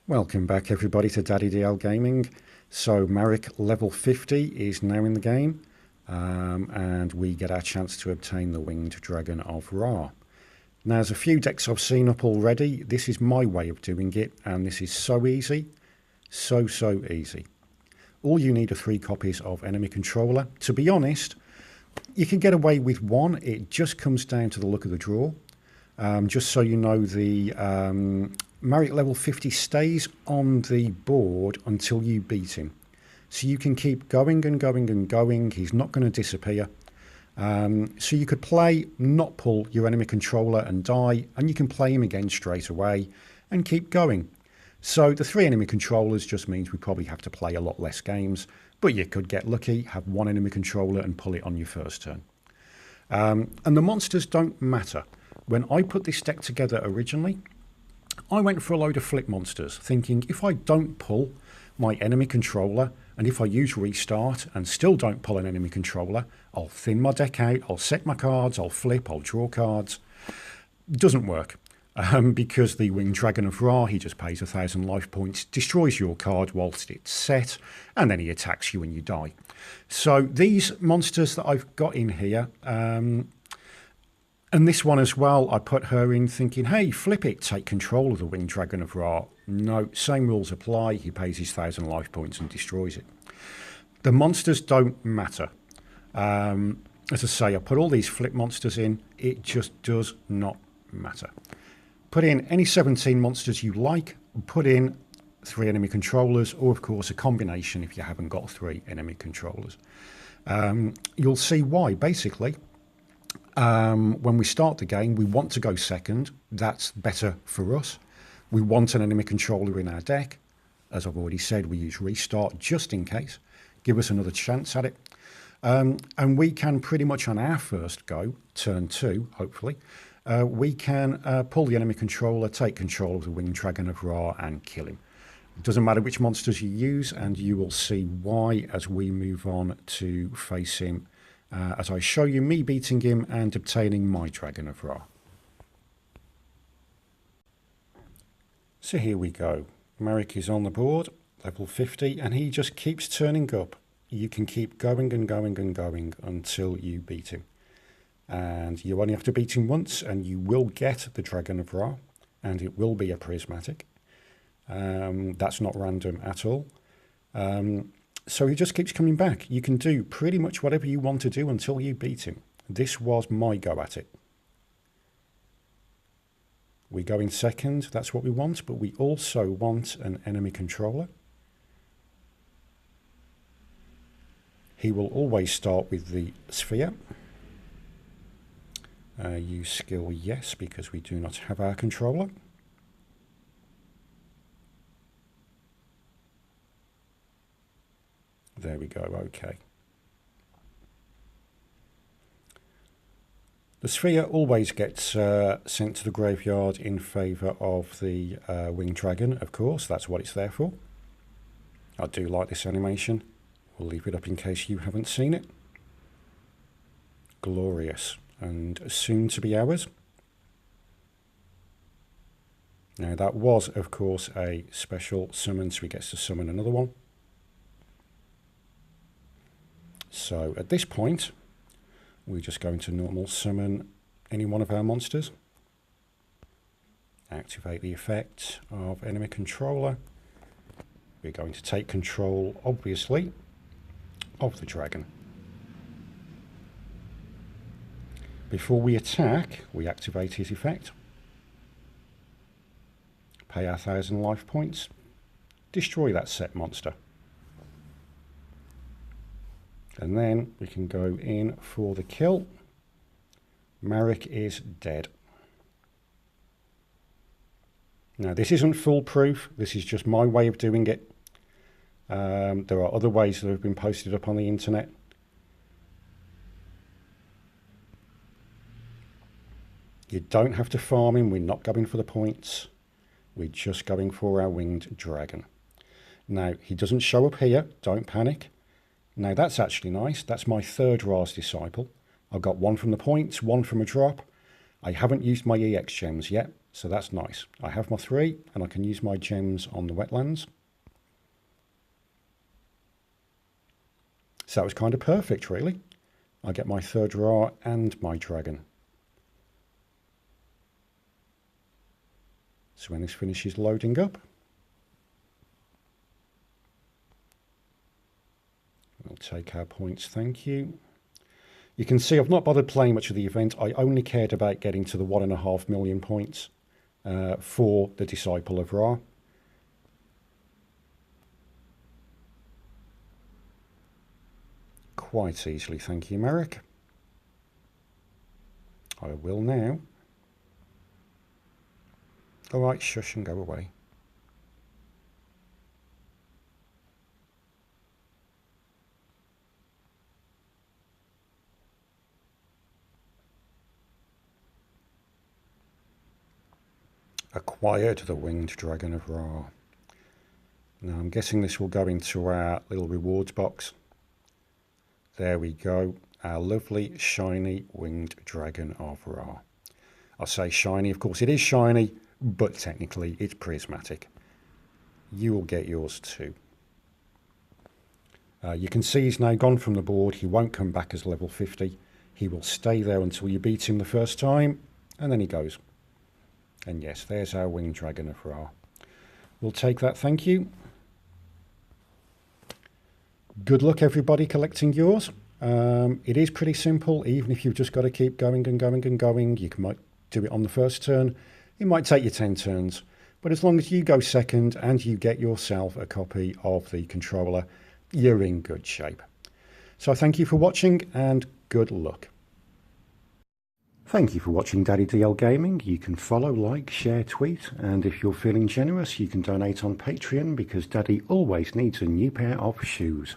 Welcome back everybody to Daddy DL Gaming. So Marik level 50 is now in the game and we get our chance to obtain the Winged Dragon of Ra. Now there's a few decks I've seen up already. This is my way of doing it and this is so easy, so easy. All you need are 3 copies of Enemy Controller. To be honest, you can get away with 1. It just comes down to the look of the draw. Just so you know, the Marik level 50 stays on the board until you beat him. So you can keep going and going and going. He's not going to disappear. So you could play, not pull your enemy controller and die, and you can play him again straight away and keep going. So the 3 enemy controllers just means we probably have to play a lot less games, but you could get lucky, have 1 enemy controller and pull it on your first turn. And the monsters don't matter. When I put this deck together originally, I went for a load of flip monsters, thinking if I don't pull my enemy controller, and if I use restart and still don't pull an enemy controller, I'll thin my deck out, I'll set my cards, I'll flip, I'll draw cards. It doesn't work, because the Winged Dragon of Ra, he just pays 1,000 life points, destroys your card whilst it's set, and then he attacks you when you die. So these monsters that I've got in here, and this one as well, I put her in thinking, hey, flip it, take control of the Winged Dragon of Ra. No, same rules apply. He pays his 1,000 life points and destroys it. The monsters don't matter. As I say, I put all these flip monsters in. It just does not matter. Put in any 17 monsters you like. Put in 3 enemy controllers, or of course a combination if you haven't got 3 enemy controllers. You'll see why, basically. When we start the game, we want to go second. That's better for us. We want an enemy controller in our deck. As I've already said, we use restart just in case. Give us another chance at it. And we can pretty much on our first go, turn 2, hopefully, we can pull the enemy controller, take control of the Winged Dragon of Ra and kill him. It doesn't matter which monsters you use, and you will see why as we move on to face him. As I show you me beating him and obtaining my Dragon of Ra. So here we go. Marik is on the board, level 50, and he just keeps turning up. You can keep going and going and going until you beat him. And you only have to beat him once, and you will get the Dragon of Ra, and it will be a prismatic. That's not random at all. So he just keeps coming back. You can do pretty much whatever you want to do until you beat him. This was my go at it. We go in second, that's what we want, but we also want an enemy controller. He will always start with the sphere. Use skill, yes, because we do not have our controller. There we go, okay. The sphere always gets sent to the graveyard in favour of the Winged Dragon, of course, that's what it's there for. I do like this animation. We'll leave it up in case you haven't seen it. Glorious, and soon to be ours. Now that was, of course, a special summon, so he gets to summon another one. So at this point, we're just going to normal summon any one of our monsters. Activate the effect of enemy controller. We're going to take control, obviously, of the dragon. Before we attack, we activate his effect. Pay our 1,000 life points. Destroy that set monster. And then we can go in for the kill. Marik is dead. Now this isn't foolproof, this is just my way of doing it. There are other ways that have been posted up on the internet. You don't have to farm him, we're not going for the points. We're just going for our Winged Dragon. Now he doesn't show up here, don't panic. Now that's actually nice. That's my 3rd Ra's Disciple. I've got 1 from the points, 1 from a drop. I haven't used my EX gems yet, So that's nice. I have my 3 and I can use my gems on the wetlands. So that was kind of perfect, really. I get my 3rd Ra and my dragon. So when this finishes loading up, we'll take our points, thank you. You can see I've not bothered playing much of the event. I only cared about getting to the 1.5 million points for the Disciple of Ra. Quite easily, thank you, Marik. I will now. All right, shush and go away. Acquired the Winged Dragon of Ra. Now I'm guessing this will go into our little rewards box. There we go, our lovely shiny Winged Dragon of Ra. I say shiny, of course it is shiny, but technically it's prismatic. You will get yours too. You can see he's now gone from the board. He won't come back as level 50. He will stay there until you beat him the first time, and then he goes. And yes, there's our Winged Dragon of Ra. We'll take that, thank you. Good luck, everybody, collecting yours. It is pretty simple, even if you've just got to keep going and going and going. You might do it on the first turn. It might take you 10 turns. But as long as you go second and you get yourself a copy of the controller, you're in good shape. So thank you for watching and good luck. Thank you for watching Daddy DL Gaming. You can follow, like, share, tweet, and if you're feeling generous, you can donate on Patreon because Daddy always needs a new pair of shoes.